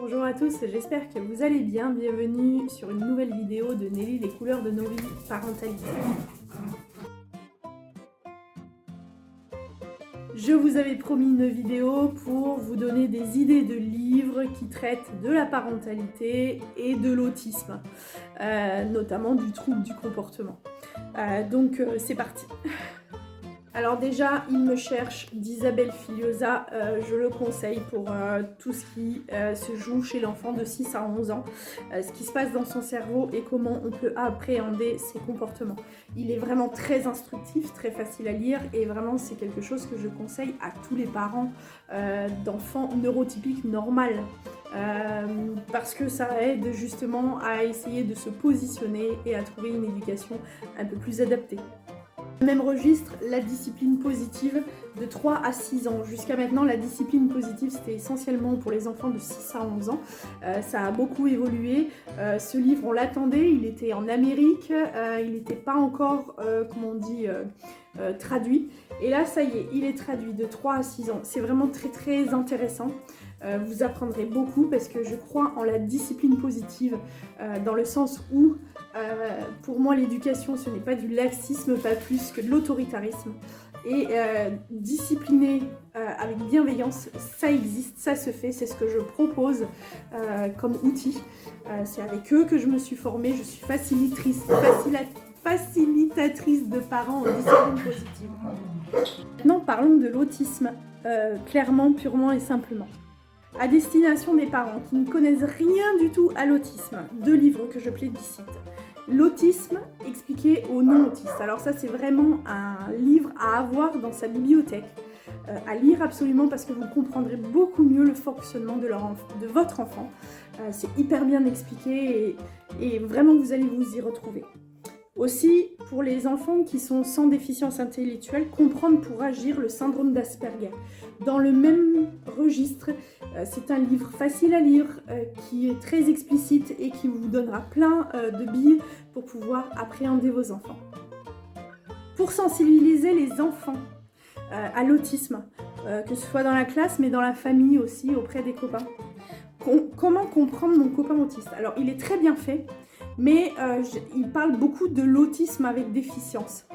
bonjour à tous, j'espère que vous allez bien. Bienvenue sur une nouvelle vidéo de Nelly, les couleurs de nos vies, parentalité. Je vous avais promis une vidéo pour vous donner des idées de livres qui traitent de la parentalité et de l'autisme, notamment du trouble du comportement. Donc c'est parti. Alors déjà, Il me cherche d'Isabelle Filiosa, je le conseille pour tout ce qui se joue chez l'enfant de 6 à 11 ans, ce qui se passe dans son cerveau et comment on peut appréhender ses comportements. Il est vraiment très instructif, très facile à lire et vraiment c'est quelque chose que je conseille à tous les parents d'enfants neurotypiques normales. Parce que ça aide justement à essayer de se positionner et à trouver une éducation un peu plus adaptée. Même registre, la discipline positive de 3 à 6 ans. Jusqu'à maintenant, la discipline positive, c'était essentiellement pour les enfants de 6 à 11 ans. Ça a beaucoup évolué. Ce livre, on l'attendait, il était en Amérique, il n'était pas encore, traduit. Et là, ça y est, il est traduit de 3 à 6 ans. C'est vraiment très très intéressant. Vous apprendrez beaucoup parce que je crois en la discipline positive dans le sens où pour moi l'éducation ce n'est pas du laxisme, pas plus que de l'autoritarisme et discipliner avec bienveillance, ça existe, ça se fait, c'est ce que je propose comme outil. C'est avec eux que je me suis formée, je suis facilitatrice de parents en discipline positive. Maintenant parlons de l'autisme, clairement, purement et simplement. À destination des parents qui ne connaissent rien du tout à l'autisme, 2 livres que je plébiscite. L'autisme expliqué aux non-autistes. Alors ça c'est vraiment un livre à avoir dans sa bibliothèque, à lire absolument parce que vous comprendrez beaucoup mieux le fonctionnement de votre enfant. C'est hyper bien expliqué et vraiment vous allez vous y retrouver. Aussi, pour les enfants qui sont sans déficience intellectuelle, comprendre pour agir le syndrome d'Asperger. Dans le même registre, c'est un livre facile à lire, qui est très explicite et qui vous donnera plein de billes pour pouvoir appréhender vos enfants. Pour sensibiliser les enfants à l'autisme, que ce soit dans la classe mais dans la famille aussi, auprès des copains. Comment comprendre mon copain autiste? Alors, il est très bien fait. Mais il parle beaucoup de l'autisme avec déficience.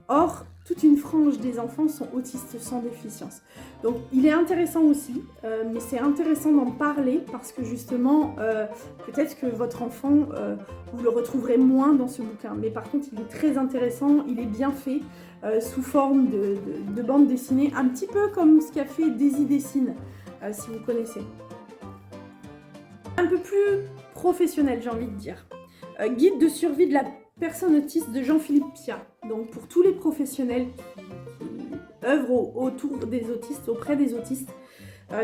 Or, toute une frange des enfants sont autistes sans déficience. Donc, il est intéressant aussi, mais c'est intéressant d'en parler parce que justement, peut-être que votre enfant, vous le retrouverez moins dans ce bouquin. Mais par contre, il est très intéressant, il est bien fait, sous forme de bande dessinée, un petit peu comme ce qu'a fait Daisy Dessine, si vous connaissez. Un peu plus professionnel, j'ai envie de dire. Guide de survie de la personne autiste de Jean-Philippe Piat. Donc pour tous les professionnels qui œuvrent autour des autistes, auprès des autistes,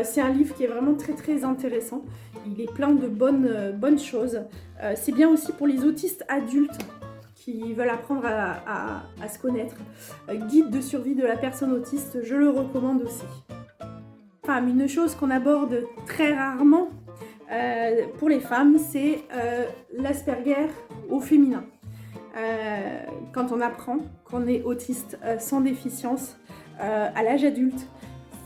c'est un livre qui est vraiment très très intéressant. Il est plein de bonnes choses. C'est bien aussi pour les autistes adultes qui veulent apprendre à se connaître. Guide de survie de la personne autiste, je le recommande aussi. Enfin, une chose qu'on aborde très rarement, pour les femmes, c'est l'Asperger au féminin. Quand on apprend qu'on est autiste sans déficience à l'âge adulte,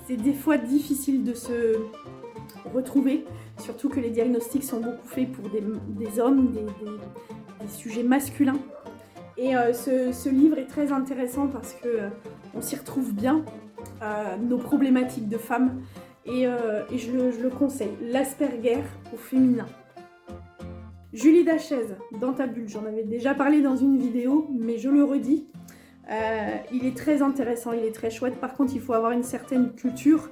c'est des fois difficile de se retrouver, surtout que les diagnostics sont beaucoup faits pour des hommes, des sujets masculins. Et ce livre est très intéressant parce que on s'y retrouve bien, nos problématiques de femmes. Et je le conseille, l'Asperger au féminin. Julie Dachaise, dans ta bulle, j'en avais déjà parlé dans une vidéo, mais je le redis, il est très intéressant, il est très chouette. Par contre, il faut avoir une certaine culture,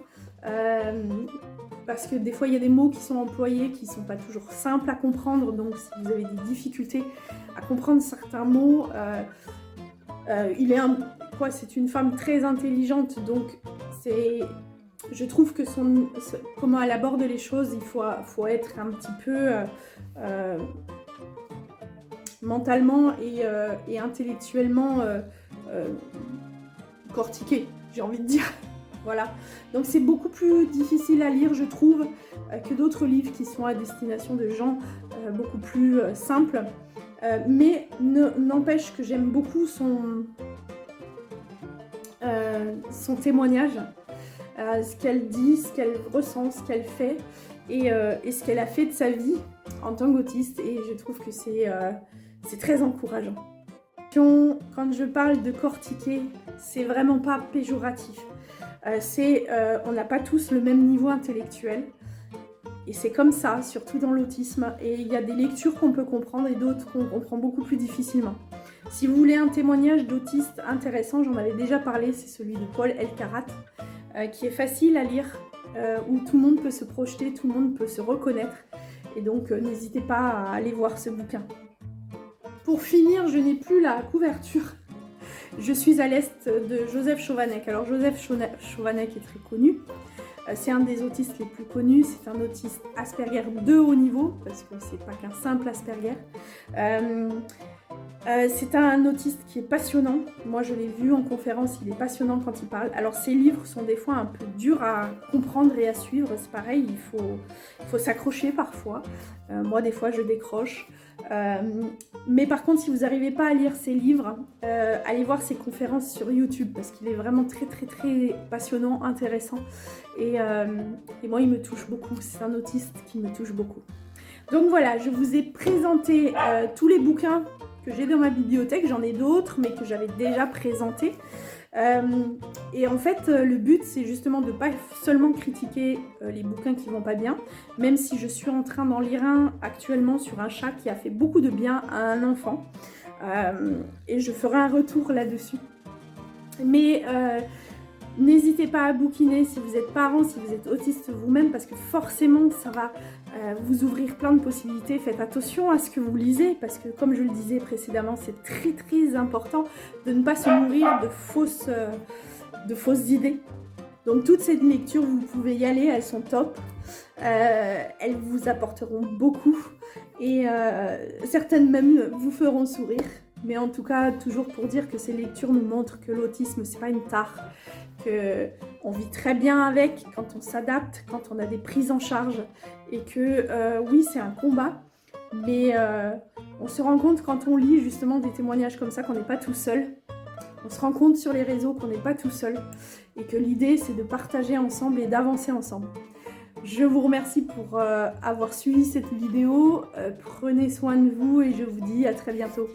parce que des fois, il y a des mots qui sont employés qui ne sont pas toujours simples à comprendre, donc si vous avez des difficultés à comprendre certains mots, c'est une femme très intelligente, donc je trouve que comment elle aborde les choses, il faut être un petit peu mentalement et intellectuellement cortiqué, j'ai envie de dire. Voilà. Donc c'est beaucoup plus difficile à lire, je trouve, que d'autres livres qui sont à destination de gens beaucoup plus simples. Mais n'empêche que j'aime beaucoup son témoignage. Ce qu'elle dit, ce qu'elle ressent, ce qu'elle fait. et ce qu'elle a fait de sa vie en tant qu'autiste, et je trouve que c'est très encourageant. Quand je parle de cortiquer, c'est vraiment pas péjoratif. On n'a pas tous le même niveau intellectuel. Et c'est comme ça, surtout dans l'autisme. Et il y a des lectures qu'on peut comprendre et d'autres qu'on comprend beaucoup plus difficilement. Si vous voulez un témoignage d'autiste intéressant, j'en avais déjà parlé, c'est celui de Paul Elkarat, qui est facile à lire, où tout le monde peut se projeter, tout le monde peut se reconnaître. Et donc n'hésitez pas à aller voir ce bouquin. Pour finir, je n'ai plus la couverture. Je suis à l'est de Joseph Chovanec. Alors Joseph Chovanec est très connu. C'est un des autistes les plus connus. C'est un autiste Asperger de haut niveau, parce que c'est pas qu'un simple Asperger. C'est un autiste qui est passionnant. Moi, je l'ai vu en conférence, il est passionnant quand il parle. Alors, ses livres sont des fois un peu durs à comprendre et à suivre. C'est pareil, il faut s'accrocher parfois. Moi, des fois, je décroche. Mais par contre, si vous n'arrivez pas à lire ses livres, allez voir ses conférences sur YouTube, parce qu'il est vraiment très, très, très passionnant, intéressant. Et moi, il me touche beaucoup. C'est un autiste qui me touche beaucoup. Donc voilà, je vous ai présenté tous les bouquins que j'ai dans ma bibliothèque. J'en ai d'autres, mais que j'avais déjà présentés. Et en fait, le but, c'est justement de ne pas seulement critiquer les bouquins qui vont pas bien, même si je suis en train d'en lire un actuellement sur un chat qui a fait beaucoup de bien à un enfant. Et je ferai un retour là-dessus. Mais n'hésitez pas à bouquiner si vous êtes parent, si vous êtes autiste vous-même, parce que forcément, ça va vous ouvrir plein de possibilités. Faites attention à ce que vous lisez, parce que comme je le disais précédemment, c'est très très important de ne pas se nourrir de fausses idées. Donc toutes ces lectures, vous pouvez y aller, elles sont top. Elles vous apporteront beaucoup et certaines même vous feront sourire. Mais en tout cas, toujours pour dire que ces lectures nous montrent que l'autisme, c'est pas une tare, qu'on vit très bien avec quand on s'adapte, quand on a des prises en charge, et que oui, c'est un combat, mais on se rend compte quand on lit justement des témoignages comme ça qu'on n'est pas tout seul. On se rend compte sur les réseaux qu'on n'est pas tout seul, et que l'idée, c'est de partager ensemble et d'avancer ensemble. Je vous remercie pour avoir suivi cette vidéo, prenez soin de vous et je vous dis à très bientôt.